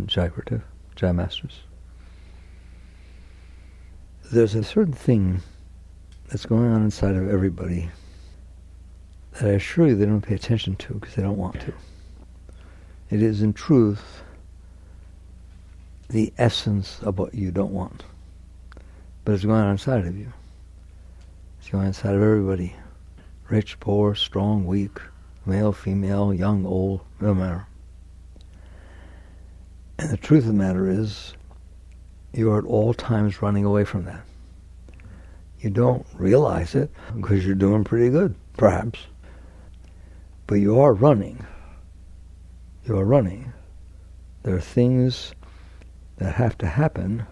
Jai Masters. There's a certain thing that's going on inside of everybody that I assure you they don't pay attention to because they don't want to. It is in truth the essence of what you don't want. But it's going on inside of you. It's going on inside of everybody. Rich, poor, strong, weak, male, female, young, old, no matter. And the truth of the matter is, you are at all times running away from that. You don't realize it because you're doing pretty good, perhaps. But you are running. You are running. There are things that have to happen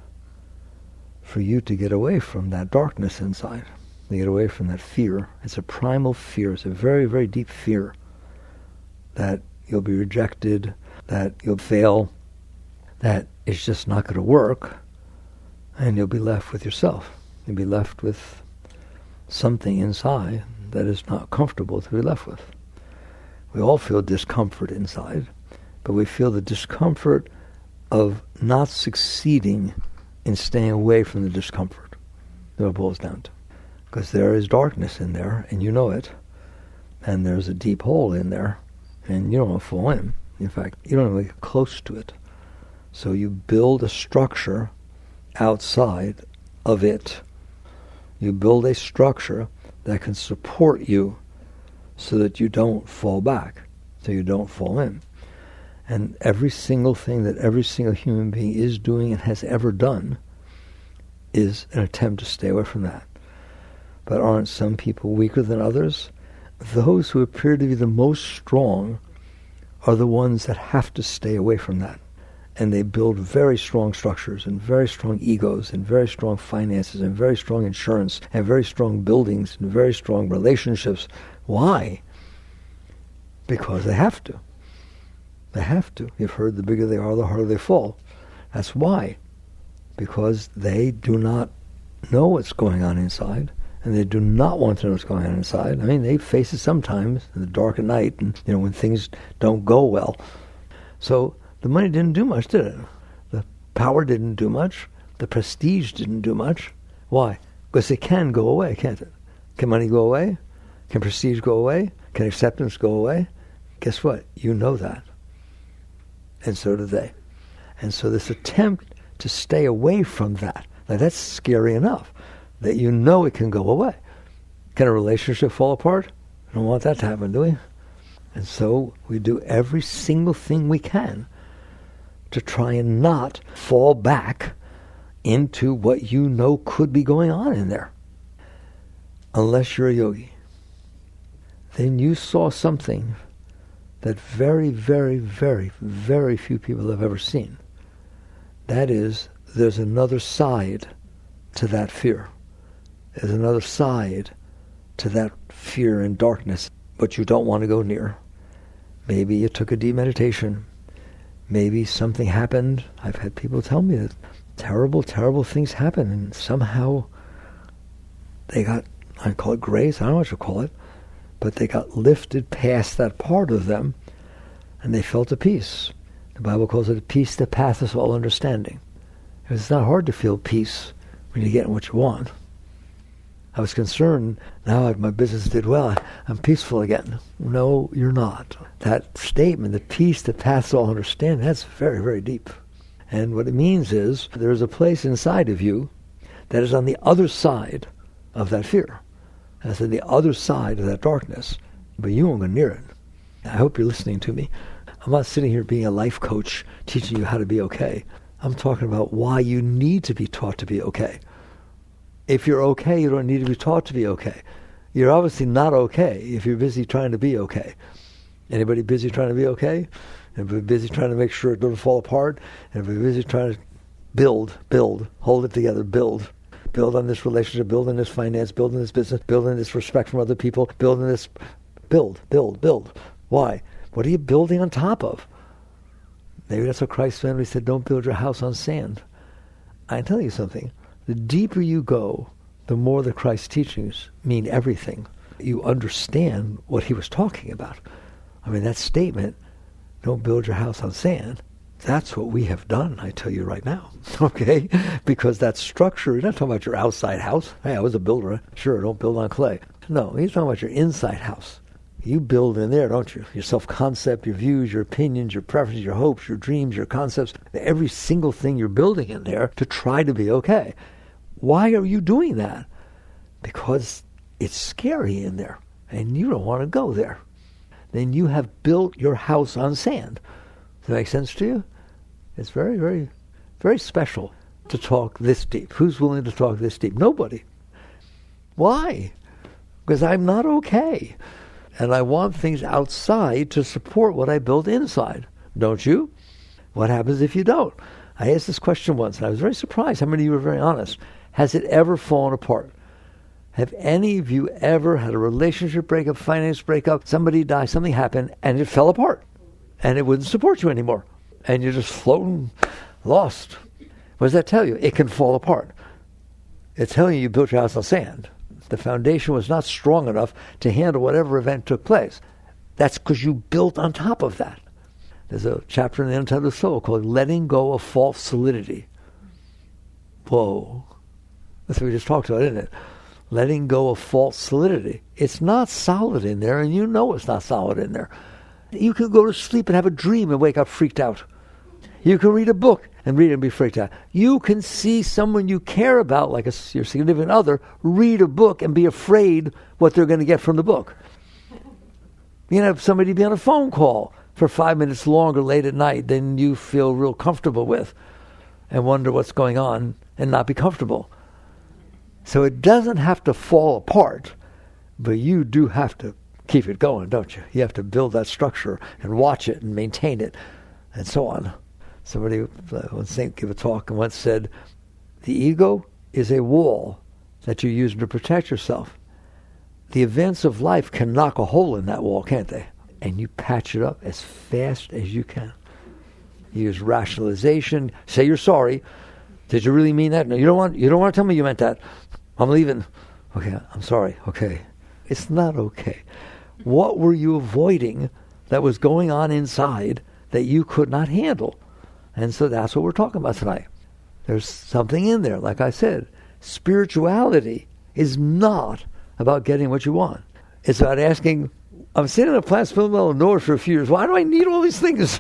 for you to get away from that darkness inside, to get away from that fear. It's a primal fear. It's a very, very deep fear that you'll be rejected, that you'll fail, that it's just not going to work, and you'll be left with yourself. You'll be left with something inside that is not comfortable to be left with. We all feel discomfort inside, but we feel the discomfort of not succeeding in staying away from the discomfort. That's what it boils down to. Because there is darkness in there, and you know it, and there's a deep hole in there, and you don't want to fall in. In fact, you don't want to get close to it. So you build a structure outside of it. You build a structure that can support you so that you don't fall back, so you don't fall in. And every single thing that every single human being is doing and has ever done is an attempt to stay away from that. But aren't some people weaker than others? Those who appear to be the most strong are the ones that have to stay away from that. And they build very strong structures and very strong egos and very strong finances and very strong insurance and very strong buildings and very strong relationships. Why? Because they have to. They have to. You've heard the bigger they are, the harder they fall. That's why. Because they do not know what's going on inside, and they do not want to know what's going on inside. I mean, they face it sometimes in the dark at night, and when things don't go well. So the money didn't do much, did it? The power didn't do much. The prestige didn't do much. Why? Because it can go away, can't it? Can money go away? Can prestige go away? Can acceptance go away? Guess what? You know that. And so do they. And so this attempt to stay away from that, now that's scary enough, that you know it can go away. Can a relationship fall apart? We don't want that to happen, do we? And so we do every single thing we can to try and not fall back into what you know could be going on in there. Unless you're a yogi. Then you saw something that very, very, very, very few people have ever seen. That is, there's another side to that fear. There's another side to that fear and darkness, but you don't want to go near. Maybe you took a deep meditation. Maybe something happened. I've had people tell me that terrible, terrible things happen, and somehow they got, I call it grace, I don't know what you call it, but they got lifted past that part of them, and they felt a peace. The Bible calls it a peace that passeth all understanding. It's not hard to feel peace when you're getting what you want. I was concerned, now my business did well, I'm peaceful again. No, you're not. That statement, the peace that passes all understanding, that's very, very deep. And what it means is, there's a place inside of you that is on the other side of that fear. That's on the other side of that darkness, but you won't go near it. I hope you're listening to me. I'm not sitting here being a life coach teaching you how to be okay. I'm talking about why you need to be taught to be okay. If you're okay, you don't need to be taught to be okay. You're obviously not okay if you're busy trying to be okay. Anybody busy trying to be okay? Anybody busy trying to make sure it doesn't fall apart? Anybody busy trying to build, hold it together, build on this relationship, build on this finance, build on this business, build on this respect from other people, build on this, build. Why? What are you building on top of? Maybe that's what Christ meant when he said, don't build your house on sand. I tell you something, the deeper you go, the more the Christ's teachings mean everything. You understand what he was talking about. I mean, that statement, don't build your house on sand, That's what we have done, I tell you right now, okay? Because that structure, you're not talking about your outside house. Hey, I was a builder. Sure, don't build on clay. No, he's talking about your inside house. You build in there, don't you? Your self-concept, your views, your opinions, your preferences, your hopes, your dreams, your concepts, every single thing you're building in there to try to be okay. Why are you doing that? Because it's scary in there, and you don't want to go there. Then you have built your house on sand. Does that make sense to you? It's very, very, very special to talk this deep. Who's willing to talk this deep? Nobody. Why? Because I'm not okay. And I want things outside to support what I built inside. Don't you? What happens if you don't? I asked this question once, and I was very surprised how many of you were very honest. Has it ever fallen apart? Have any of you ever had a relationship breakup, finance breakup, somebody died, something happened, and it fell apart? And it wouldn't support you anymore. And you're just floating, lost. What does that tell you? It can fall apart. It's telling you built your house on sand. The foundation was not strong enough to handle whatever event took place. That's because you built on top of that. There's a chapter in the Untitled Soul called Letting Go of False Solidity. Whoa. That's what we just talked about, isn't it? Letting go of false solidity. It's not solid in there, and you know it's not solid in there. You can go to sleep and have a dream and wake up freaked out. You can read a book and read it and be freaked out. You can see someone you care about, like your significant other, read a book and be afraid what they're going to get from the book. You can have somebody be on a phone call for 5 minutes longer late at night than you feel real comfortable with and wonder what's going on and not be comfortable. So it doesn't have to fall apart, but you do have to keep it going, don't you? You have to build that structure and watch it and maintain it and so on. Somebody once gave a talk and once said, the ego is a wall that you're using to protect yourself. The events of life can knock a hole in that wall, can't they? And you patch it up as fast as you can. You use rationalization. Say you're sorry. Did you really mean that? No, you don't want to tell me you meant that. I'm leaving. Okay, I'm sorry. Okay. It's not okay. What were you avoiding that was going on inside that you could not handle? And so that's what we're talking about tonight. There's something in there. Like I said, spirituality is not about getting what you want. It's about asking, I'm sitting in a plant in the middle of nowhere for a few years. Why do I need all these things?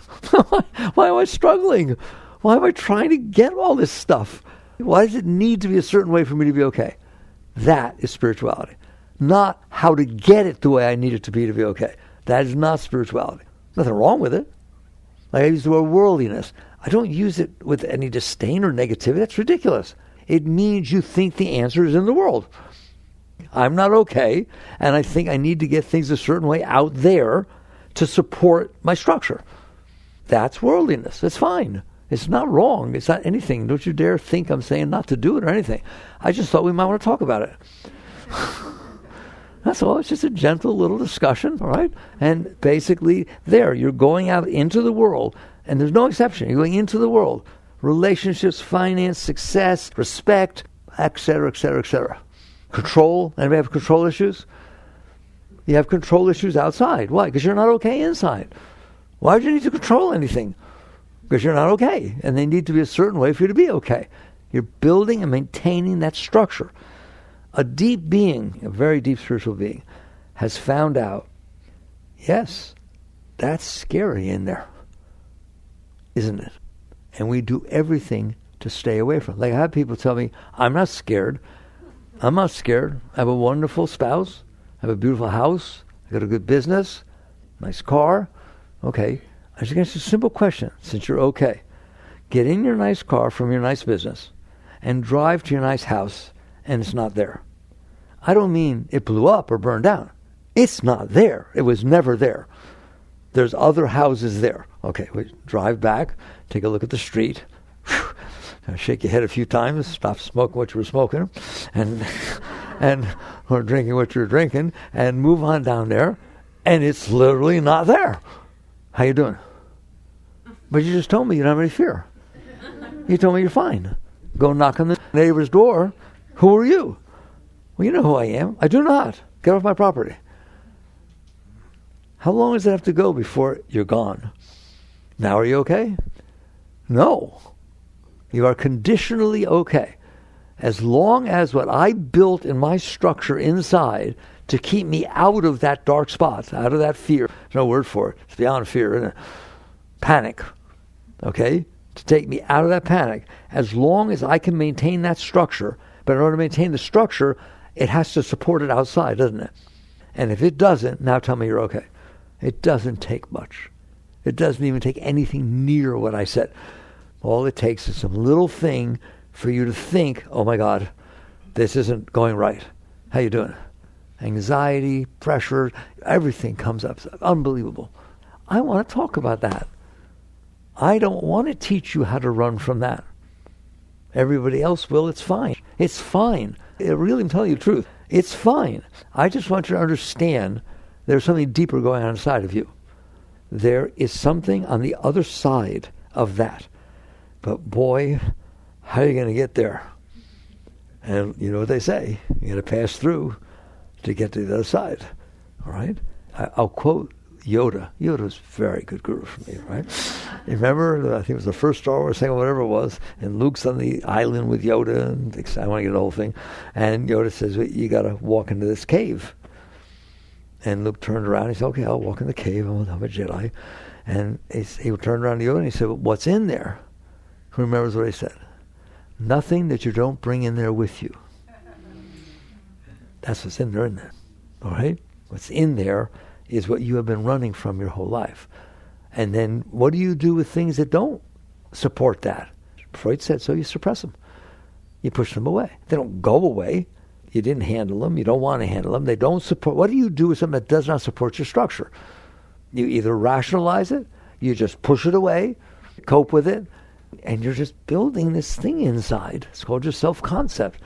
Why am I struggling? Why am I trying to get all this stuff? Why does it need to be a certain way for me to be okay? That is spirituality. Not how to get it the way I need it to be okay. That is not spirituality. Nothing wrong with it. Like I use the word worldliness. I don't use it with any disdain or negativity. That's ridiculous. It means you think the answer is in the world. I'm not okay, and I think I need to get things a certain way out there to support my structure. That's worldliness. It's fine. It's not wrong. It's not anything. Don't you dare think I'm saying not to do it or anything. I just thought we might want to talk about it. That's all. It's just a gentle little discussion, all right? And basically, you're going out into the world, and there's no exception. You're going into the world. Relationships, finance, success, respect, etc., etc., etc. Control. Anybody have control issues? You have control issues outside. Why? Because you're not okay inside. Why would you need to control anything? Because you're not okay, and they need to be a certain way for you to be okay. You're building and maintaining that structure. A deep being, a very deep spiritual being, has found out, yes, that's scary in there, isn't it? And we do everything to stay away from it. Like I have people tell me, I'm not scared. I'm not scared. I have a wonderful spouse. I have a beautiful house. I got a good business, nice car. Okay. I just ask you a simple question, since you're okay. Get in your nice car from your nice business and drive to your nice house, and it's not there. I don't mean it blew up or burned down. It's not there. It was never there. There's other houses there. Okay, we drive back, take a look at the street, shake your head a few times, stop smoking what you were smoking, and or drinking what you were drinking, and move on down there, and it's literally not there. How you doing? But you just told me you don't have any fear. You told me you're fine. Go knock on the neighbor's door. Who are you? Well, you know who I am. I do not. Get off my property. How long does it have to go before you're gone? Now are you okay? No. You are conditionally okay. As long as what I built in my structure inside to keep me out of that dark spot, out of that fear, there's no word for it, it's beyond fear, isn't it? Panic, okay? To take me out of that panic, as long as I can maintain that structure, but in order to maintain the structure, it has to support it outside, doesn't it? And if it doesn't, now tell me you're okay. It doesn't take much. It doesn't even take anything near what I said. All it takes is some little thing for you to think, oh my God, this isn't going right. How you doing? Anxiety, pressure, everything comes up. It's unbelievable. I want to talk about that. I don't want to teach you how to run from that. Everybody else will. It's fine. It's fine. I'm telling you the truth. It's fine. I just want you to understand there's something deeper going on inside of you. There is something on the other side of that. But boy, how are you going to get there? And you know what they say. You got to pass through to get to the other side. All right? I'll quote Yoda. Yoda's a very good guru for me, right? You remember, I think it was the first Star Wars thing or whatever it was, and Luke's on the island with Yoda, and I want to get the whole thing, and Yoda says, you got to walk into this cave. And Luke turned around, he said, okay, I'll walk in the cave, I'm a Jedi. And he turned around to Yoda and he said, what's in there? Who remembers what he said? Nothing that you don't bring in there with you. That's what's in there, isn't it? All right? What's in there is what you have been running from your whole life. And then what do you do with things that don't support that? Freud said, so you suppress them. You push them away. They don't go away. You didn't handle them. You don't want to handle them. They don't support. What do you do with something that does not support your structure? You either rationalize it, you just push it away, cope with it, and you're just building this thing inside. It's called your self-concept.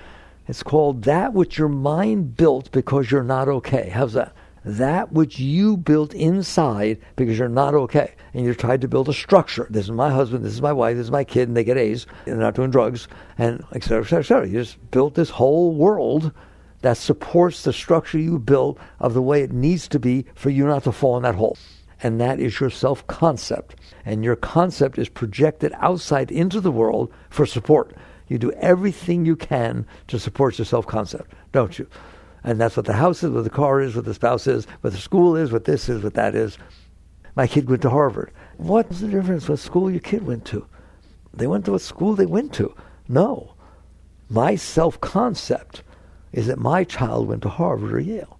It's called that which your mind built because you're not okay. How's that? That which you built inside because you're not okay. And you're trying to build a structure. This is my husband, this is my wife, this is my kid, and they get A's, and they're not doing drugs, and et cetera, et cetera, et cetera. You just built this whole world that supports the structure you built of the way it needs to be for you not to fall in that hole. And that is your self-concept. And your concept is projected outside into the world for support. You do everything you can to support your self-concept, don't you? And that's what the house is, what the car is, what the spouse is, what the school is, what this is, what that is. My kid went to Harvard. What's the difference what school your kid went to? They went to what school they went to. No. My self-concept is that my child went to Harvard or Yale.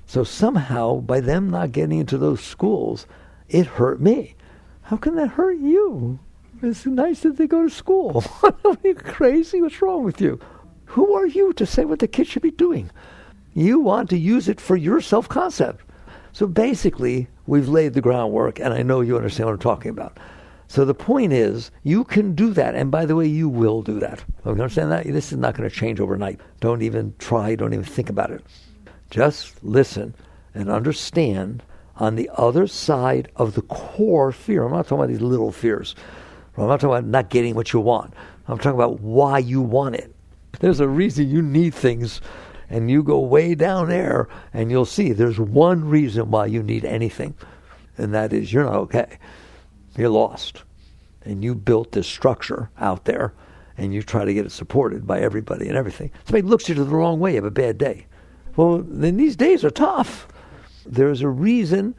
So somehow, by them not getting into those schools, it hurt me. How can that hurt you? It's nice that they go to school. Are you crazy? What's wrong with you? Who are you to say what the kid should be doing? You want to use it for your self-concept. So basically, we've laid the groundwork, and I know you understand what I'm talking about. So the point is, you can do that, and by the way, you will do that. You understand that? This is not going to change overnight. Don't even try, don't even think about it. Just listen and understand on the other side of the core fear. I'm not talking about these little fears. I'm not talking about not getting what you want. I'm talking about why you want it. There's a reason you need things, and you go way down there, and you'll see there's one reason why you need anything, and that is you're not okay. You're lost. And you built this structure out there, and you try to get it supported by everybody and everything. Somebody looks at you the wrong way, you have a bad day. Well, then these days are tough. There's a reason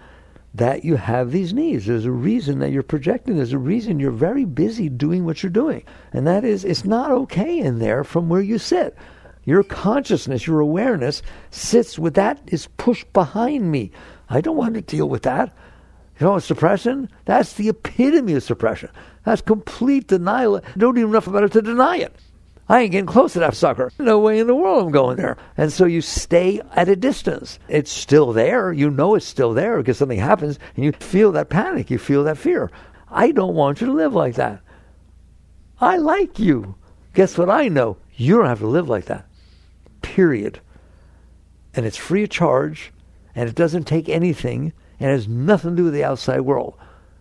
that you have these needs. There's a reason that you're projecting. There's a reason you're very busy doing what you're doing. And that is, it's not okay in there from where you sit. Your consciousness, your awareness sits with that is pushed behind me. I don't want to deal with that. You know, suppression, that's the epitome of suppression. That's complete denial. I don't know enough about it to deny it. I ain't getting close to that sucker. No way in the world I'm going there. And so you stay at a distance. It's still there. You know it's still there because something happens and you feel that panic. You feel that fear. I don't want you to live like that. I like you. Guess what I know? You don't have to live like that. Period. And it's free of charge, and it doesn't take anything, and it has nothing to do with the outside world.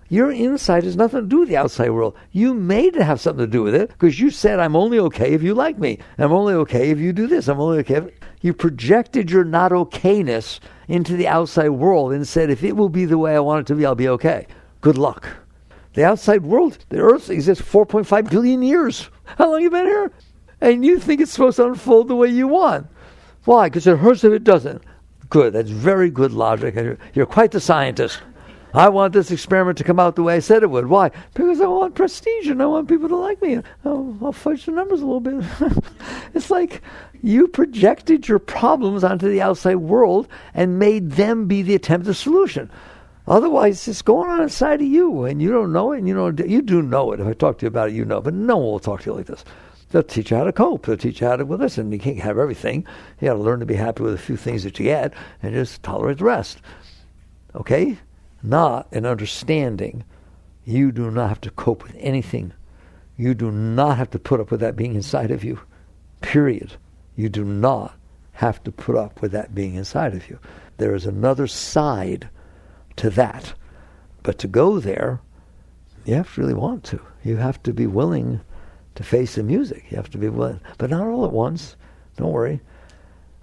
Your inside has nothing to do with the outside world. You made it have something to do with it because you said, I'm only okay if you like me. I'm only okay if you do this. I'm only okay if... You projected your not okayness into the outside world and said, if it will be the way I want it to be, I'll be okay. Good luck. The outside world, the earth exists 4.5 billion years. How long have you been here? And you think it's supposed to unfold the way you want. Why? Because it hurts if it doesn't. Good. That's very good logic. And you're quite the scientist. I want this experiment to come out the way I said it would. Why? Because I want prestige and I want people to like me. I'll fudge the numbers a little bit. It's like you projected your problems onto the outside world and made them be the attempted solution. Otherwise, it's going on inside of you, and you don't know it, and you do know it. If I talk to you about it, you know. But no one will talk to you like this. They'll teach you how to cope. They'll teach you how to, well, listen, you can't have everything. You got to learn to be happy with a few things that you get and just tolerate the rest. Okay? Not an understanding. You do not have to cope with anything. You do not have to put up with that being inside of you. Period. You do not have to put up with that being inside of you. There is another side to that. But to go there, you have to really want to. You have to be willing to face the music. You have to be willing. But not all at once. Don't worry.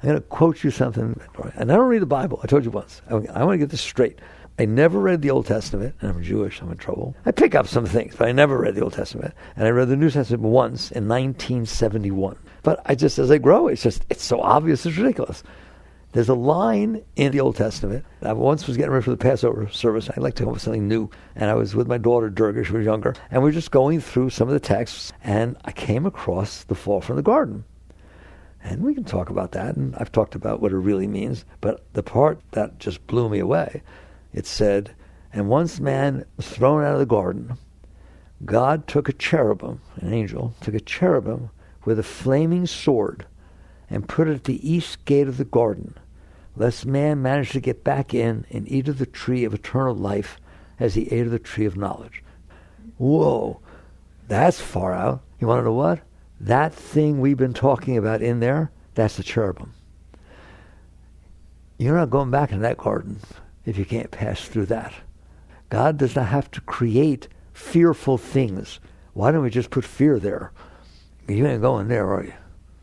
I'm going to quote you something. And I don't read the Bible. I told you once. I want to get this straight. I never read the Old Testament, and I'm Jewish, I'm in trouble. I pick up some things, but I never read the Old Testament. And I read the New Testament once in 1971. But as I grow, it's so obvious, it's ridiculous. There's a line in the Old Testament. I once was getting ready for the Passover service. I like to come up with something new. And I was with my daughter, Durga, she was younger. And we were just going through some of the texts. And I came across the fall from the garden. And we can talk about that. And I've talked about what it really means. But the part that just blew me away, it said, and once man was thrown out of the garden, God took a cherubim, an angel, took a cherubim with a flaming sword and put it at the east gate of the garden, lest man manage to get back in and eat of the tree of eternal life as he ate of the tree of knowledge. Whoa, that's far out. You want to know what? That thing we've been talking about in there, that's the cherubim. You're not going back in that garden if you can't pass through that. God does not have to create fearful things. Why don't we just put fear there? You ain't going there, are you?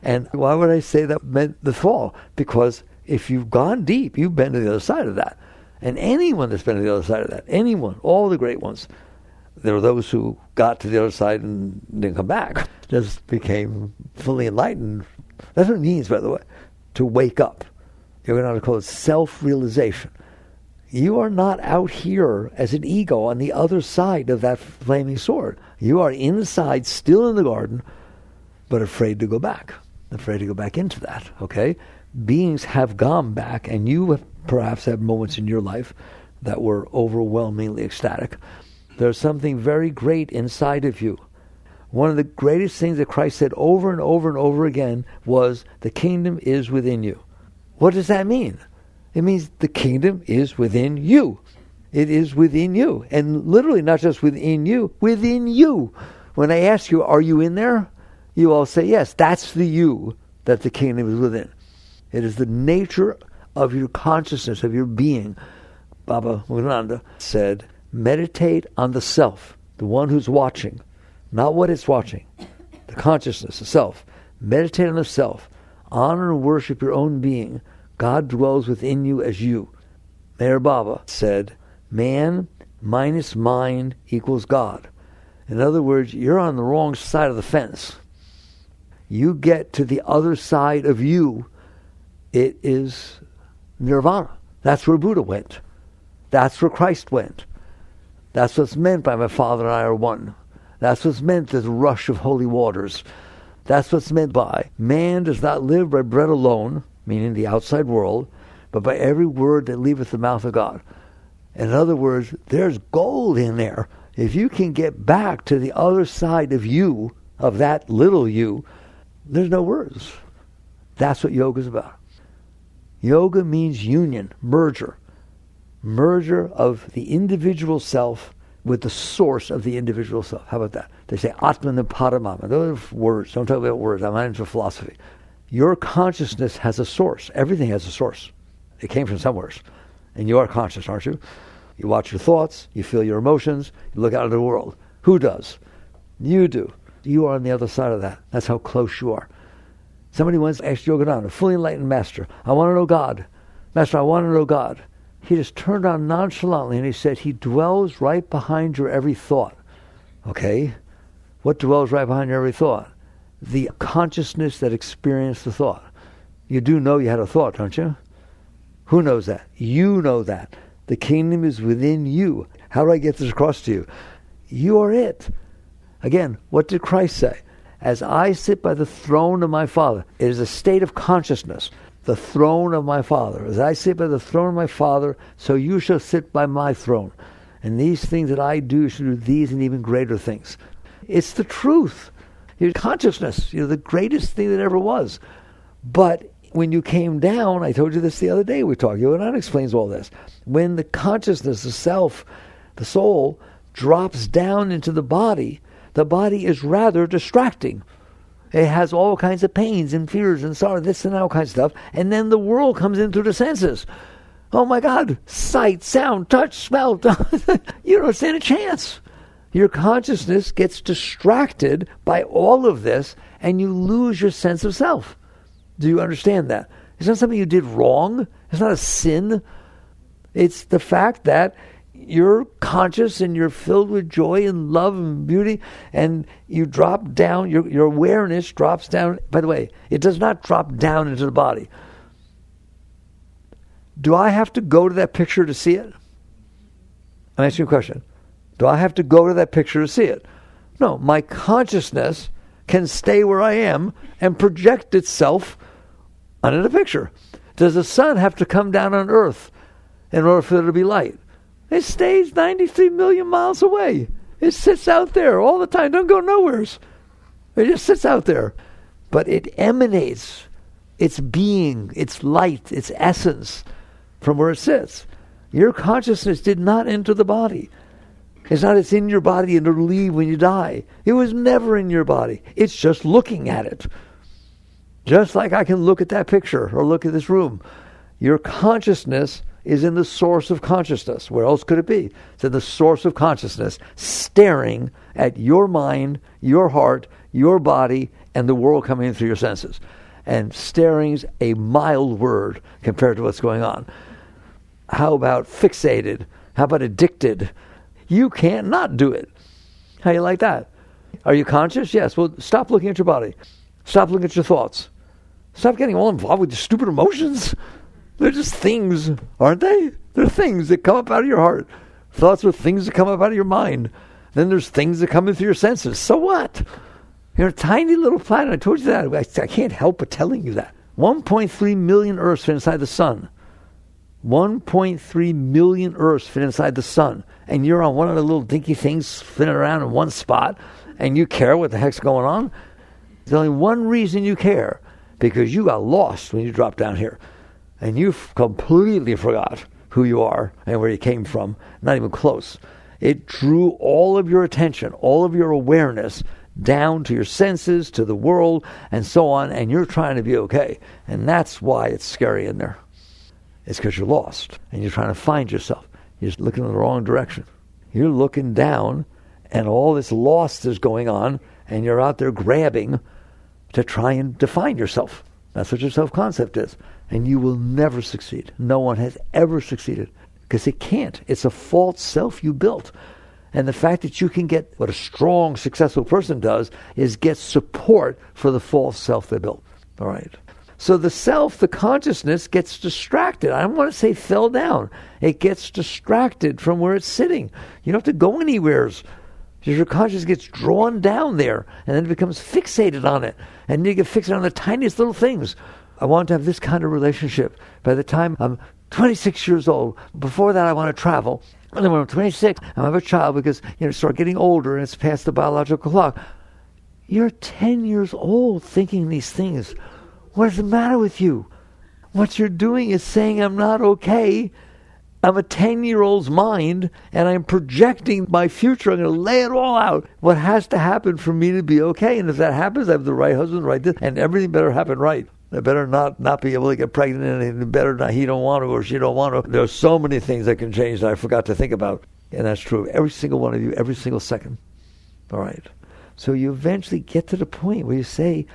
And why would I say that meant the fall? Because if you've gone deep, you've been to the other side of that. And anyone that's been to the other side of that, anyone, all the great ones, there were those who got to the other side and didn't come back, just became fully enlightened. That's what it means, by the way, to wake up. You're going to call it self-realization. You are not out here as an ego on the other side of that flaming sword. You are inside, still in the garden, but afraid to go back. Afraid to go back into that, okay? Beings have gone back, and you perhaps have moments in your life that were overwhelmingly ecstatic. There's something very great inside of you. One of the greatest things that Christ said over and over and over again was, the kingdom is within you. What does that mean? It means the kingdom is within you. It is within you. And literally not just within you, within you. When I ask you, are you in there? You all say, yes, that's the you that the kingdom is within. It is the nature of your consciousness, of your being. Baba Munanda said, meditate on the self, the one who's watching, not what it's watching, the consciousness, the self. Meditate on the self. Honor and worship your own being. God dwells within you as you. Mayor Baba said, man minus mind equals God. In other words, you're on the wrong side of the fence. You get to the other side of you, it is nirvana. That's where Buddha went. That's where Christ went. That's what's meant by my Father and I are one. That's what's meant as a rush of holy waters. That's what's meant by man does not live by bread alone, meaning the outside world, but by every word that leaveth the mouth of God. In other words, there's gold in there. If you can get back to the other side of you, of that little you, there's no words. That's what yoga is about. Yoga means union, merger. Merger of the individual self with the source of the individual self. How about that? They say Atman and Paramama. Those are words. Don't talk about words. I'm not into philosophy. Your consciousness has a source. Everything has a source. It came from somewhere. And you are conscious, aren't you? You watch your thoughts. You feel your emotions. You look out at the world. Who does? You do. You are on the other side of that. That's how close you are. Somebody once asked Yogananda, a fully enlightened master, I want to know God. Master, I want to know God. He just turned on nonchalantly and he said, he dwells right behind your every thought. Okay? What dwells right behind every thought? The consciousness that experienced the thought. You do know you had a thought, don't you? Who knows that? You know that. The kingdom is within you. How do I get this across to you? You are it. Again, what did Christ say? As I sit by the throne of my Father, it is a state of consciousness. The throne of my Father. As I sit by the throne of my Father, so you shall sit by my throne. And these things that I do, you shall do these and even greater things. It's the truth. Your consciousness, the greatest thing that ever was. But when you came down, I told you this the other day, we talked, Yogananda explains all this. When the consciousness, the self, the soul, drops down into the body is rather distracting. It has all kinds of pains and fears and sorrow, this and all kinds of stuff. And then the world comes in through the senses. Oh my God, sight, sound, touch, smell. You don't stand a chance. Your consciousness gets distracted by all of this and you lose your sense of self. Do you understand that? It's not something you did wrong. It's not a sin. It's the fact that you're conscious and you're filled with joy and love and beauty, and you drop down, your awareness drops down. By the way, it does not drop down into the body. Do I have to go to that picture to see it? I'm asking you a question. Do I have to go to that picture to see it? No, my consciousness can stay where I am and project itself onto the picture. Does the sun have to come down on Earth in order for there to be light? It stays 93 million miles away. It sits out there all the time. Don't go nowheres. It just sits out there. But it emanates its being, its light, its essence from where it sits. Your consciousness did not enter the body. It's in your body and it'll leave when you die. It was never in your body. It's just looking at it. Just like I can look at that picture or look at this room. Your consciousness is in the source of consciousness. Where else could it be? It's in the source of consciousness, staring at your mind, your heart, your body, and the world coming in through your senses. And staring's a mild word compared to what's going on. How about fixated? How about addicted? You can't not do it. How do you like that? Are you conscious? Yes. Well, stop looking at your body. Stop looking at your thoughts. Stop getting all involved with your stupid emotions. They're just things, aren't they? They're things that come up out of your heart. Thoughts are things that come up out of your mind. Then there's things that come in through your senses. So what? You're a tiny little planet. I told you that. I can't help but telling you that. 1.3 million Earths fit inside the sun. 1.3 million Earths fit inside the sun. And you're on one of the little dinky things spinning around in one spot. And you care what the heck's going on? There's only one reason you care. Because you got lost when you dropped down here. And you completely forgot who you are and where you came from. Not even close. It drew all of your attention, all of your awareness down to your senses, to the world, and so on. And you're trying to be okay. And that's why it's scary in there. It's because you're lost. And you're trying to find yourself. You're just looking in the wrong direction. You're looking down, and all this lost is going on, and you're out there grabbing to try and define yourself. That's what your self-concept is. And you will never succeed. No one has ever succeeded. Because it can't. It's a false self you built. And the fact that you can get what a strong, successful person does is get support for the false self they built. All right. So the self, the consciousness, gets distracted. I don't want to say fell down. It gets distracted from where it's sitting. You don't have to go anywhere. Your consciousness gets drawn down there, and then it becomes fixated on it. And you get fixated on the tiniest little things. I want to have this kind of relationship. By the time I'm 26 years old, before that I want to travel. And then when I'm 26, I have a child because, start getting older and it's past the biological clock. You're 10 years old thinking these things. What is the matter with you? What you're doing is saying I'm not okay. I'm a 10-year-old's mind, and I'm projecting my future. I'm going to lay it all out. What has to happen for me to be okay? And if that happens, I have the right husband, right this, and everything better happen right. They better not be able to get pregnant, and it better not, he don't want to or she don't want to. There's so many things that can change that I forgot to think about. And that's true of every single one of you, every single second. All right. So you eventually get to the point where you say,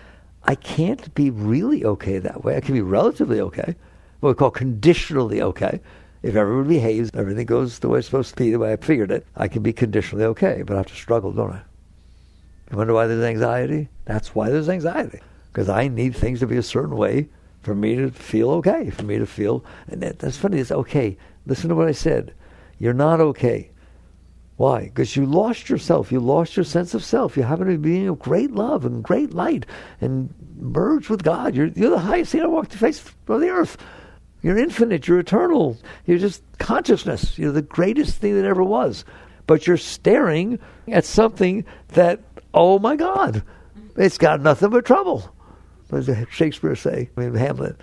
I can't be really okay that way. I can be relatively okay, what we call conditionally okay. If everyone behaves, everything goes the way it's supposed to be, the way I figured it, I can be conditionally okay, but I have to struggle, don't I? You wonder why there's anxiety? That's why there's anxiety. Because I need things to be a certain way for me to feel okay, for me to feel, and that's funny, it's okay. Listen to what I said. You're not okay. Why? Because you lost yourself. You lost your sense of self. You happen to be being of great love and great light and merged with God. You're the highest thing to walk the face of the earth. You're infinite. You're eternal. You're just consciousness. You're the greatest thing that ever was. But you're staring at something that, oh my God, it's got nothing but trouble. What does Shakespeare say? Hamlet.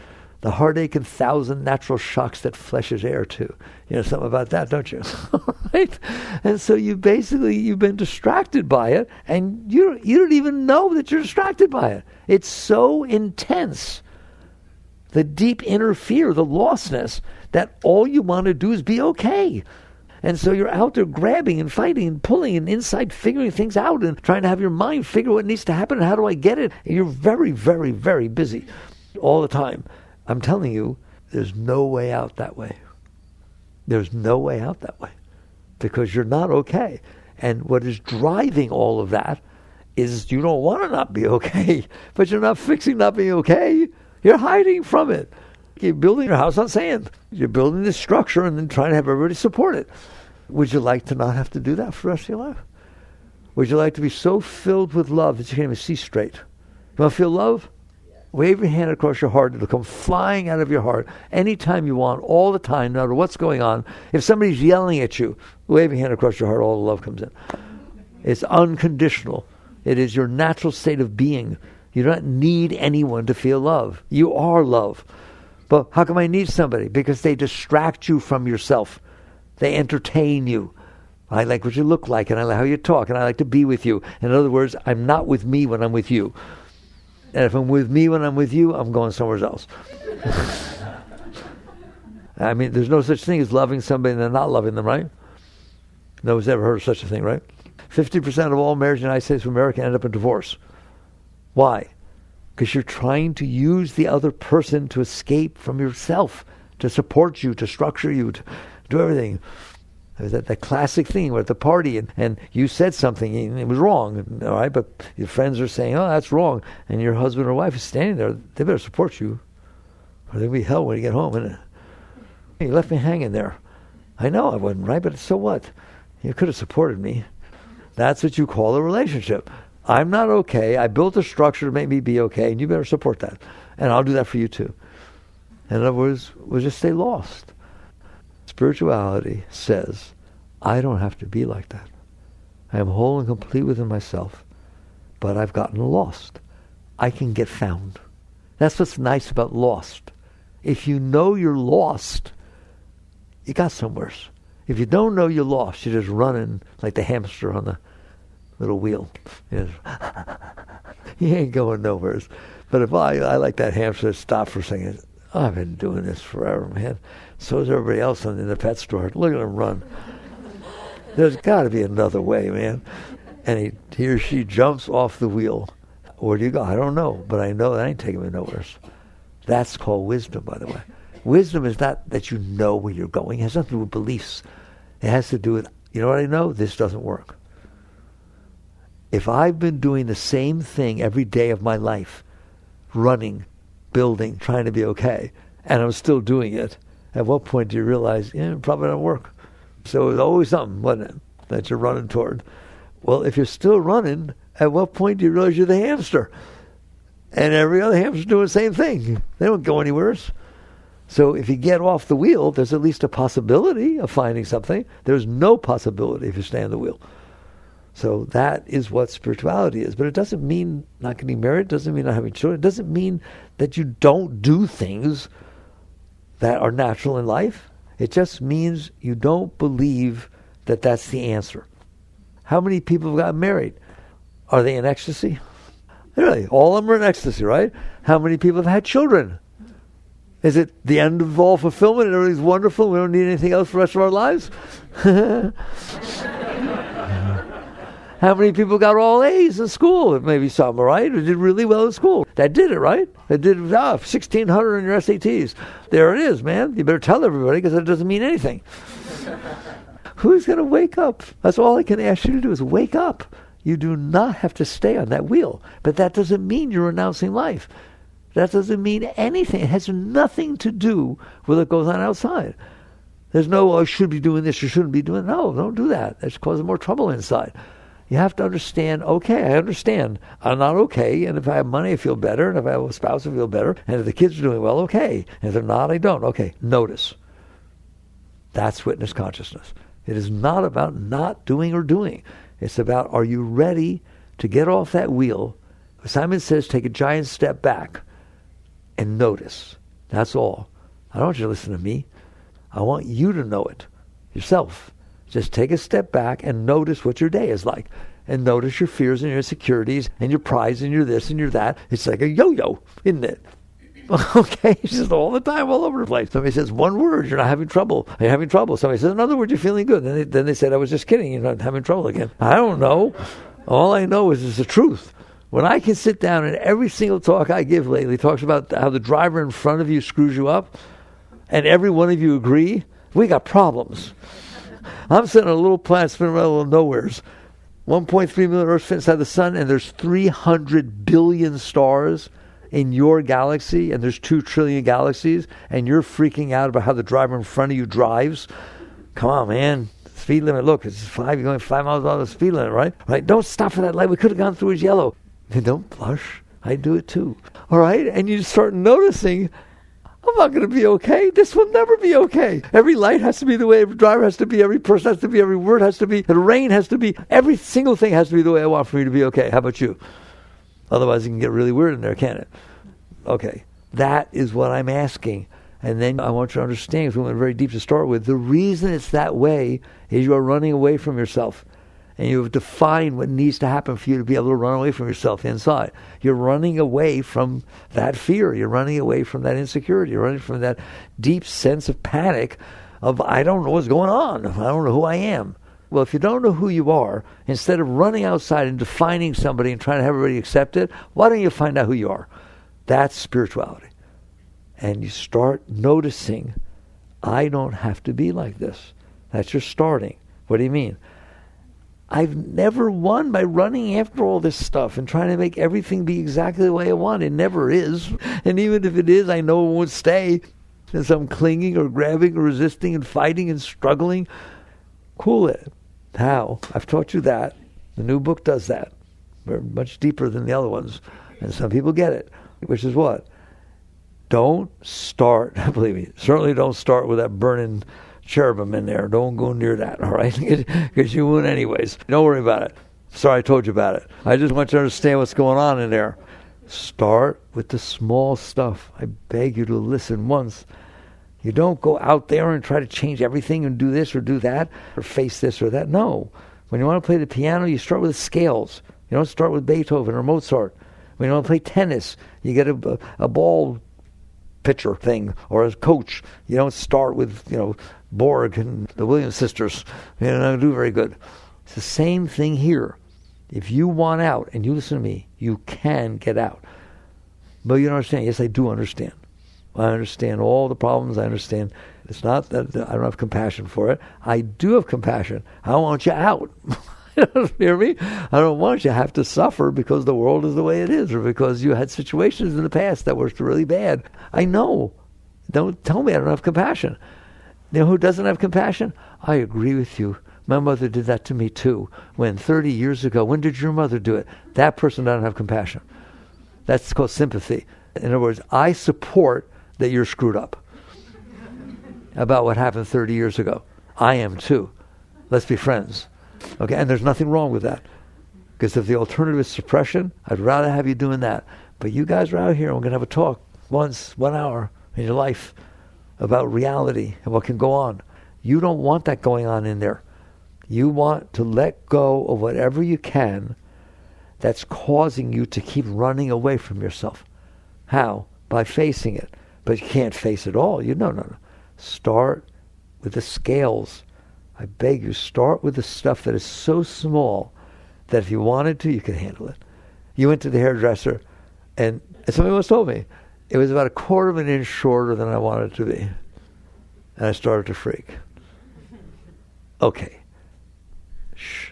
The heartache and 1,000 natural shocks that flesh is heir to. You know something about that, don't you? Right? And so you've been distracted by it, and you don't even know that you're distracted by it. It's so intense. The deep inner fear, the lostness, that all you want to do is be okay. And so you're out there grabbing and fighting and pulling and inside figuring things out and trying to have your mind figure what needs to happen and how do I get it. And you're very, very, very busy all the time. I'm telling you, there's no way out that way. There's no way out that way because you're not okay. And what is driving all of that is you don't want to not be okay, but you're not fixing not being okay. You're hiding from it. You're building your house on sand. You're building this structure and then trying to have everybody support it. Would you like to not have to do that for the rest of your life? Would you like to be so filled with love that you can't even see straight? You want to feel love? Wave your hand across your heart. It'll come flying out of your heart anytime you want, all the time, no matter what's going on. If somebody's yelling at you, wave your hand across your heart, all the love comes in. It's unconditional. It is your natural state of being. You don't need anyone to feel love. You are love. But how come I need somebody? Because they distract you from yourself. They entertain you. I like what you look like, and I like how you talk, and I like to be with you. In other words, I'm not with me when I'm with you. And if I'm with me when I'm with you, I'm going somewhere else. I mean, there's no such thing as loving somebody and then not loving them, right? No one's ever heard of such a thing, right? 50% of all marriages in the United States of America end up in divorce. Why? Because you're trying to use the other person to escape from yourself, to support you, to structure you, to do everything. That classic thing, we're at the party and you said something and it was wrong, all right? But your friends are saying, oh, that's wrong. And your husband or wife is standing there. They better support you or there'll be hell when you get home, isn't it? You left me hanging there. I know I wasn't right, but so what? You could have supported me. That's what you call a relationship. I'm not okay. I built a structure to make me be okay, and you better support that. And I'll do that for you too. In other words, we'll just stay lost. Spirituality says, I don't have to be like that. I am whole and complete within myself, but I've gotten lost. I can get found. That's what's nice about lost. If you know you're lost, you got somewhere. If you don't know you're lost, you're just running like the hamster on the little wheel. You ain't going nowhere. But if I like that hamster, stop for a second. Oh, I've been doing this forever, man. So is everybody else in the pet store. Look at him run. There's got to be another way, man. And he or she jumps off the wheel. Where do you go? I don't know, but I know that ain't taking me nowhere. That's called wisdom, by the way. Wisdom is not that you know where you're going. It has nothing to do with beliefs. It has to do with, you know what I know? This doesn't work. If I've been doing the same thing every day of my life, running, building, trying to be okay, and I'm still doing it, at what point do you realize, it probably don't work? So it's always something, wasn't it, that you're running toward? Well, if you're still running, at what point do you realize you're the hamster? And every other hamster's doing the same thing. They don't go anywhere. So if you get off the wheel, there's at least a possibility of finding something. There's no possibility if you stay on the wheel. So that is what spirituality is. But it doesn't mean not getting married. It doesn't mean not having children. It doesn't mean that you don't do things that are natural in life. It just means you don't believe that that's the answer. How many people have gotten married? Are they in ecstasy? Really, all of them are in ecstasy, right? How many people have had children? Is it the end of all fulfillment and everything's wonderful? We don't need anything else for the rest of our lives? How many people got all A's in school? Maybe some, right? Who did really well in school. That did it, right? That did 1,600 in your SATs. There it is, man. You better tell everybody because it doesn't mean anything. Who's going to wake up? That's all I can ask you to do is wake up. You do not have to stay on that wheel. But that doesn't mean you're renouncing life. That doesn't mean anything. It has nothing to do with what goes on outside. There's no, I should be doing this, you shouldn't be doing that. No, don't do that. That's causing more trouble inside. You have to understand, okay, I understand. I'm not okay, and if I have money, I feel better, and if I have a spouse, I feel better, and if the kids are doing well, okay. And if they're not, I don't. Okay, notice. That's witness consciousness. It is not about not doing or doing. It's about, are you ready to get off that wheel? Simon says, take a giant step back and notice. That's all. I don't want you to listen to me. I want you to know it yourself. Just take a step back and notice what your day is like. And notice your fears and your insecurities and your prides and your this and your that. It's like a yo-yo, isn't it? Okay, it's just all the time, all over the place. Somebody says one word, you're not having trouble. You're having trouble. Somebody says another word, you're feeling good. Then they said, I was just kidding, you're not having trouble again. I don't know. All I know is it's the truth. When I can sit down and every single talk I give lately talks about how the driver in front of you screws you up, and every one of you agree, we got problems. I'm sitting on a little planet spinning around little nowheres. 1.3 million Earths fit inside the sun, and there's 300 billion stars in your galaxy, and there's 2 trillion galaxies, and you're freaking out about how the driver in front of you drives. Come on, man. Speed limit, look, it's 5, you're going 5 miles an hour the speed limit, right? Right? Don't stop for that light. We could have gone through his yellow. And don't blush. I do it too. All right? And you start noticing, I'm not going to be okay. This will never be okay. Every light has to be the way every driver has to be. Every person has to be. Every word has to be. The rain has to be. Every single thing has to be the way I want for me to be okay. How about you? Otherwise, it can get really weird in there, can't it? Okay. That is what I'm asking. And then I want you to understand, because we went very deep to start with, the reason it's that way is you are running away from yourself. And you have defined what needs to happen for you to be able to run away from yourself inside. You're running away from that fear. You're running away from that insecurity. You're running from that deep sense of panic of, I don't know what's going on. I don't know who I am. Well, if you don't know who you are, instead of running outside and defining somebody and trying to have everybody accept it, why don't you find out who you are? That's spirituality. And you start noticing, I don't have to be like this. That's your starting. What do you mean? I've never won by running after all this stuff and trying to make everything be exactly the way I want. It never is. And even if it is, I know it won't stay. And so I'm clinging or grabbing or resisting and fighting and struggling. Cool it. How? I've taught you that. The new book does that. We're much deeper than the other ones. And some people get it. Which is what? Don't start, believe me, certainly don't start with that burning cherubim in there. Don't go near that, all right? Because you won't anyways. Don't worry about it. Sorry I told you about it. I just want you to understand what's going on in there. Start with the small stuff. I beg you to listen once. You don't go out there and try to change everything and do this or do that or face this or that. No. When you want to play the piano, you start with the scales. You don't start with Beethoven or Mozart. When you want to play tennis, you get a ball pitcher thing or a coach. You don't start with, Borg and the Williams sisters. They're not going to do very good. It's the same thing here. If you want out, and you listen to me, you can get out. But you don't understand. Yes, I do understand. I understand all the problems. I understand. It's not that I don't have compassion for it. I do have compassion. I want you out. You hear me? I don't want you to have to suffer because the world is the way it is or because you had situations in the past that were really bad. I know. Don't tell me I don't have compassion. You know who doesn't have compassion? I agree with you. My mother did that to me too. When 30 years ago, when did your mother do it? That person doesn't have compassion. That's called sympathy. In other words, I support that you're screwed up about what happened 30 years ago. I am too. Let's be friends. Okay, and there's nothing wrong with that. Because if the alternative is suppression, I'd rather have you doing that. But you guys are out here and we're going to have a talk once, 1 hour in your life about reality and what can go on. You don't want that going on in there. You want to let go of whatever you can that's causing you to keep running away from yourself. How? By facing it. But you can't face it all. No. Start with the scales. I beg you, start with the stuff that is so small that if you wanted to, you could handle it. You went to the hairdresser, and somebody once told me, it was about 1/4 of an inch shorter than I wanted it to be. And I started to freak. Okay. Shh.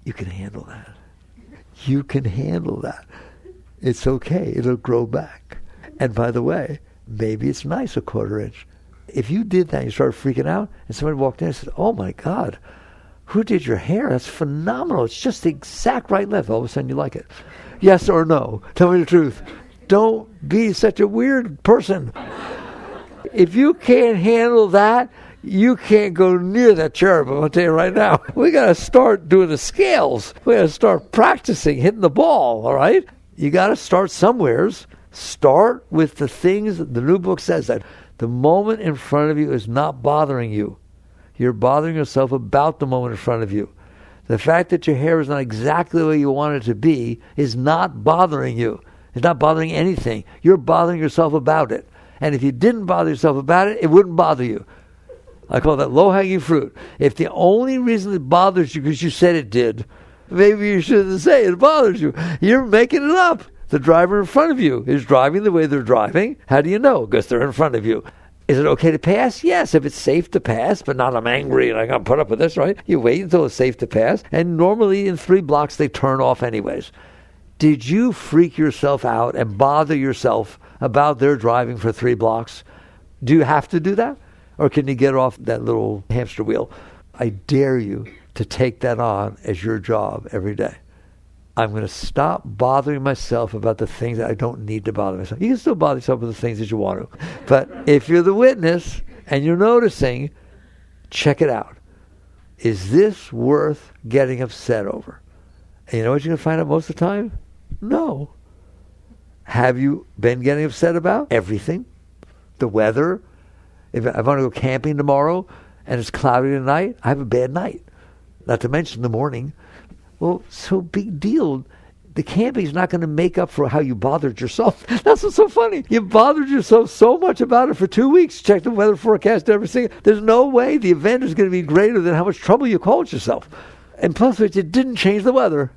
You can handle that. You can handle that. It's okay. It'll grow back. And by the way, maybe it's nice 1/4 inch. If you did that and you started freaking out, and somebody walked in and said, oh my God, who did your hair? That's phenomenal. It's just the exact right length. All of a sudden you like it. Yes or no? Tell me the truth. Don't be such a weird person. If you can't handle that, you can't go near that cherub. I'm going to tell you right now. We got to start doing the scales. We got to start practicing hitting the ball, all right? You got to start somewheres. Start with the things. The new book says that the moment in front of you is not bothering you. You're bothering yourself about the moment in front of you. The fact that your hair is not exactly the way you want it to be is not bothering you. It's not bothering anything. You're bothering yourself about it. And if you didn't bother yourself about it, it wouldn't bother you. I call that low-hanging fruit. If the only reason it bothers you because you said it did, maybe you shouldn't say it bothers you. You're making it up. The driver in front of you is driving the way they're driving. How do you know? Because they're in front of you. Is it okay to pass? Yes, if it's safe to pass, but not I'm angry and I got to put up with this, right? You wait until it's safe to pass, and normally in 3 blocks they turn off anyways. Did you freak yourself out and bother yourself about their driving for 3 blocks? Do you have to do that? Or can you get off that little hamster wheel? I dare you to take that on as your job every day. I'm going to stop bothering myself about the things that I don't need to bother myself. You can still bother yourself with the things that you want to. But if you're the witness and you're noticing, check it out. Is this worth getting upset over? And you know what you're going to find out most of the time? No. Have you been getting upset about everything? The weather? If I want to go camping tomorrow and it's cloudy tonight, I have a bad night. Not to mention the morning. Well, so big deal. The camping's not going to make up for how you bothered yourself. That's what's so funny. You bothered yourself so much about it for 2 weeks. Check the weather forecast every single. There's no way the event is going to be greater than how much trouble you caused yourself. And plus, it didn't change the weather.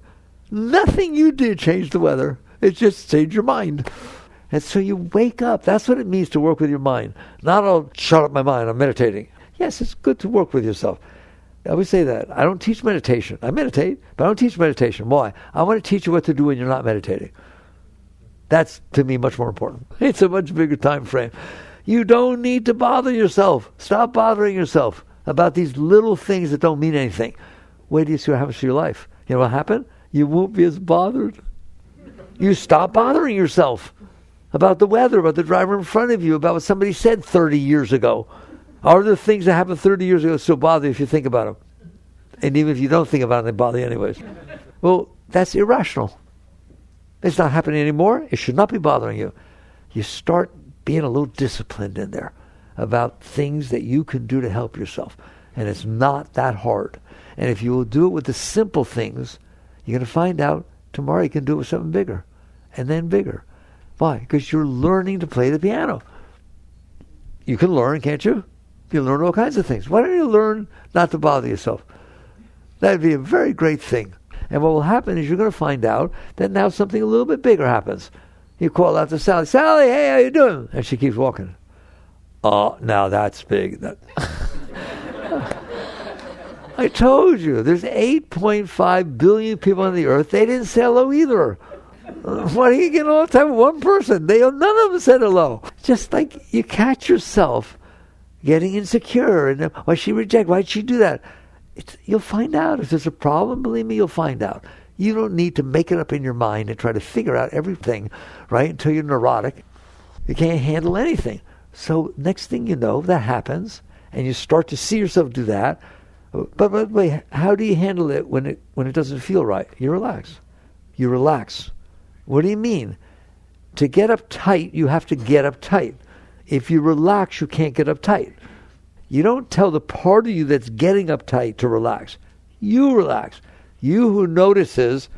Nothing you did changed the weather. It just changed your mind. And so you wake up. That's what it means to work with your mind. Not, I'll shut up my mind, I'm meditating. Yes, it's good to work with yourself. I always say that. I don't teach meditation. I meditate, but I don't teach meditation. Why? I want to teach you what to do when you're not meditating. That's, to me, much more important. It's a much bigger time frame. You don't need to bother yourself. Stop bothering yourself about these little things that don't mean anything. Wait till you see what happens to your life. You know what happened? You won't be as bothered. You stop bothering yourself about the weather, about the driver in front of you, about what somebody said 30 years ago. Are there things that happened 30 years ago that still bother you if you think about them? And even if you don't think about them, they bother you anyways. Well, that's irrational. It's not happening anymore. It should not be bothering you. You start being a little disciplined in there about things that you can do to help yourself. And it's not that hard. And if you will do it with the simple things, you're going to find out tomorrow you can do it with something bigger. And then bigger. Why? Because you're learning to play the piano. You can learn, can't you? You learn all kinds of things. Why don't you learn not to bother yourself? That would be a very great thing. And what will happen is you're going to find out that now something a little bit bigger happens. You call out to Sally, Sally, hey, how you doing? And she keeps walking. Oh, now that's big. I told you, there's 8.5 billion people on the earth. They didn't say hello either. Why do you get all the time with one person? None of them said hello. Just like you catch yourself getting insecure. And why she reject? Why'd she do that? You'll find out. If there's a problem, believe me, you'll find out. You don't need to make it up in your mind and try to figure out everything, right, until you're neurotic. You can't handle anything. So next thing you know, that happens, and you start to see yourself do that. But wait, how do you handle it when it doesn't feel right? You relax. You relax. What do you mean? To get uptight, you have to get uptight. If you relax, you can't get uptight. You don't tell the part of you that's getting uptight to relax. You relax. You who notices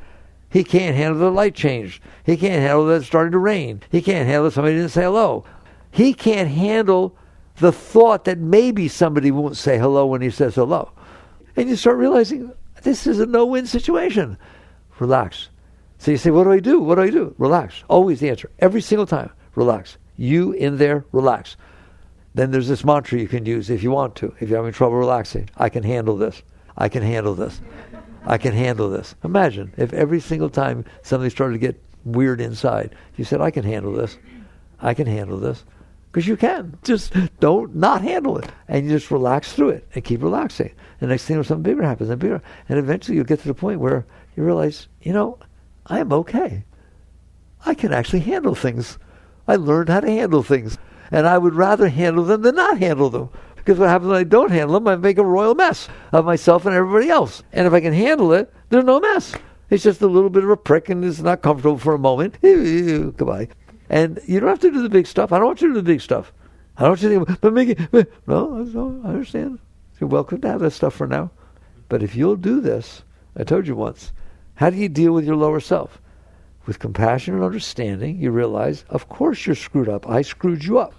he can't handle the light change. He can't handle that it's starting to rain. He can't handle that somebody didn't say hello. He can't handle the thought that maybe somebody won't say hello when he says hello. And you start realizing this is a no-win situation. Relax. So you say, what do I do? What do I do? Relax. Always the answer. Every single time. Relax. You in there, relax. Then there's this mantra you can use if you want to. If you're having trouble relaxing. I can handle this. I can handle this. I can handle this. Imagine if every single time something started to get weird inside, you said, I can handle this. I can handle this. Because you can. Just don't not handle it. And you just relax through it and keep relaxing. And next thing, something bigger happens and bigger. And eventually you'll get to the point where you realize, I am okay. I can actually handle things. I learned how to handle things. And I would rather handle them than not handle them. Because what happens when I don't handle them, I make a royal mess of myself and everybody else. And if I can handle it, there's no mess. It's just a little bit of a prick and it's not comfortable for a moment. Goodbye. And you don't have to do the big stuff. I don't want you to do the big stuff. I don't want you to think, but make it, no, I understand. You're welcome to have that stuff for now. But if you'll do this, I told you once, how do you deal with your lower self? With compassion and understanding, you realize, of course you're screwed up. I screwed you up.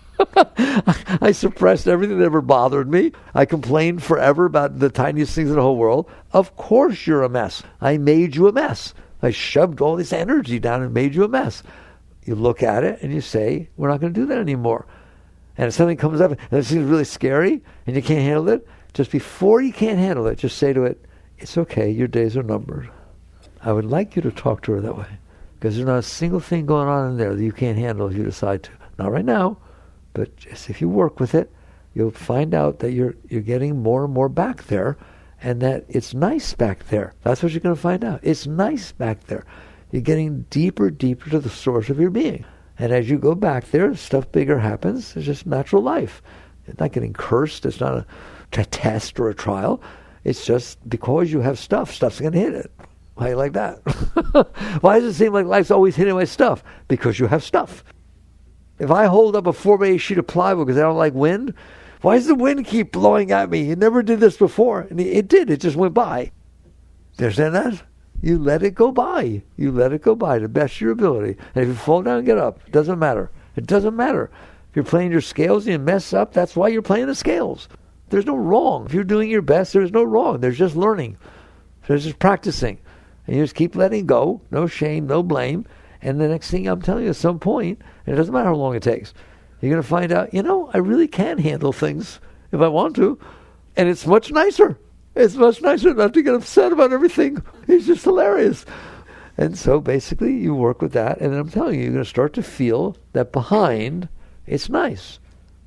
I suppressed everything that ever bothered me. I complained forever about the tiniest things in the whole world. Of course you're a mess. I made you a mess. I shoved all this energy down and made you a mess. You look at it and you say, we're not going to do that anymore. And if something comes up and it seems really scary and you can't handle it, just before you can't handle it, just say to it, it's okay, your days are numbered. I would like you to talk to her that way. Because there's not a single thing going on in there that you can't handle if you decide to. Not right now, but just if you work with it, you'll find out that you're getting more and more back there, and that it's nice back there. That's what you're going to find out. It's nice back there. You're getting deeper, deeper to the source of your being. And as you go back there, stuff bigger happens. It's just natural life. It's not getting cursed. It's not a test or a trial. It's just because you have stuff's going to hit it. How you like that? Why does it seem like life's always hitting my stuff? Because you have stuff. If I hold up a 4x8 sheet of plywood because I don't like wind, why does the wind keep blowing at me? It never did this before. And it did. It just went by. You understand that? You let it go by. You let it go by to the best of your ability. And if you fall down and get up, it doesn't matter. It doesn't matter. If you're playing your scales and you mess up, that's why you're playing the scales. There's no wrong. If you're doing your best, there's no wrong. There's just learning. There's just practicing. And you just keep letting go, no shame, no blame. And the next thing I'm telling you, at some point, and it doesn't matter how long it takes, you're going to find out, I really can handle things if I want to. And it's much nicer. It's much nicer not to get upset about everything. It's just hilarious. And so basically you work with that. And I'm telling you, you're going to start to feel that behind, it's nice.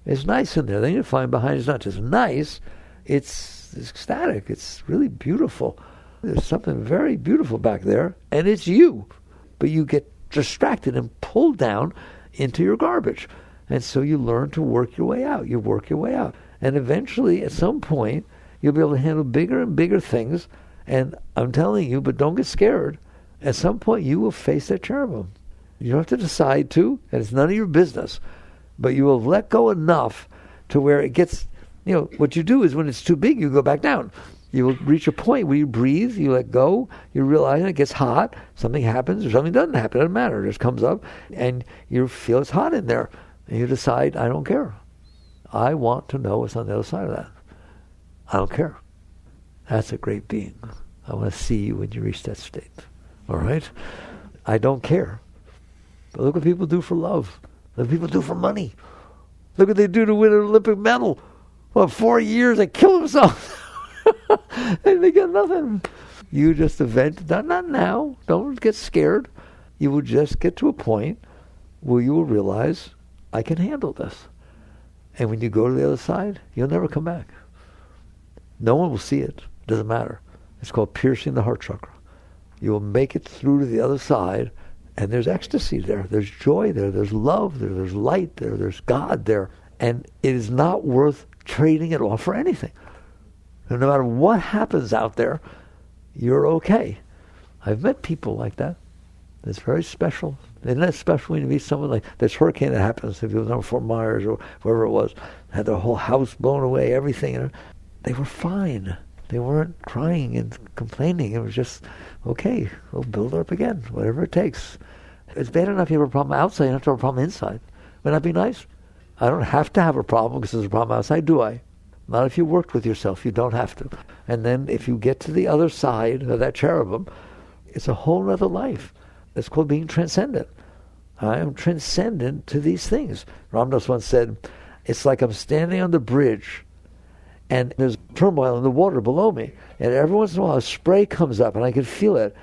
It's nice in there. Then you find behind it's not just nice, it's ecstatic. It's really beautiful. There's something very beautiful back there, and it's you. But you get distracted and pulled down into your garbage. And so you learn to work your way out. You work your way out. And eventually, at some point, you'll be able to handle bigger and bigger things. And I'm telling you, but don't get scared. At some point, you will face that cherubim. You don't have to decide to, and it's none of your business. But you will let go enough to where it gets, what you do is when it's too big, you go back down. You will reach a point where you breathe, you let go, you realize it gets hot, something happens or something doesn't happen, it doesn't matter, it just comes up, and you feel it's hot in there. And you decide, I don't care. I want to know what's on the other side of that. I don't care. That's a great being. I want to see you when you reach that state. All right? I don't care. But look what people do for love. Look what people do for money. Look what they do to win an Olympic medal. 4 years, they kill themselves. And they get nothing. You just not now. Don't get scared. You will just get to a point where you will realize, I can handle this. And when you go to the other side, you'll never come back. No one will see it. It doesn't matter. It's called piercing the heart chakra. You will make it through to the other side, and there's ecstasy there. There's joy there. There's love there. There's light there. There's God there. And it is not worth trading it all for anything. And no matter what happens out there, you're okay. I've met people like that. It's very special. Isn't that special when you meet someone like this hurricane that happens, if it was on Fort Myers or wherever it was, had their whole house blown away, everything. They were fine. They weren't crying and complaining. It was just, okay, we'll build it up again, whatever it takes. It's bad enough you have a problem outside, you don't have to have a problem inside. Wouldn't that be nice? I don't have to have a problem because there's a problem outside, do I? Not if you worked with yourself. You don't have to. And then if you get to the other side of that cherubim, It's a whole other life. It's called being transcendent. I am transcendent to these things. Ramdas once said, it's like I'm standing on the bridge and there's turmoil in the water below me. And every once in a while a spray comes up and I can feel it.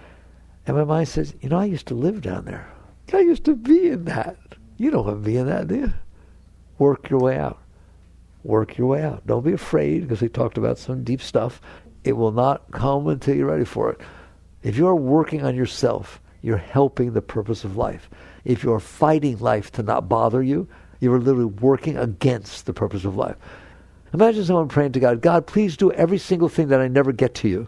And my mind says, I used to live down there. I used to be in that. You don't want to be in that, do you? Work your way out. Work your way out. Don't be afraid, because we talked about some deep stuff. It will not come until you're ready for it. If you're working on yourself, you're helping the purpose of life. If you're fighting life to not bother you, you're literally working against the purpose of life. Imagine someone praying to God, God, please do every single thing that I never get to you.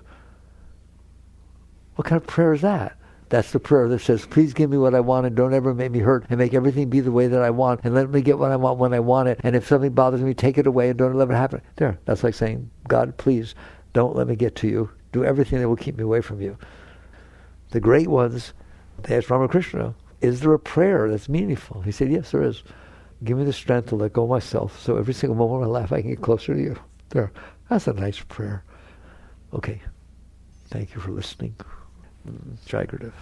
What kind of prayer is that? That's the prayer that says, please give me what I want and don't ever make me hurt and make everything be the way that I want and let me get what I want when I want it. And if something bothers me, take it away and don't let it happen. There, that's like saying, God, please don't let me get to you. Do everything that will keep me away from you. The great ones, they asked Ramakrishna, is there a prayer that's meaningful? He said, yes, there is. Give me the strength to let go of myself so every single moment of my life I can get closer to you. There, that's a nice prayer. Okay, thank you for listening. Jai Gurudev.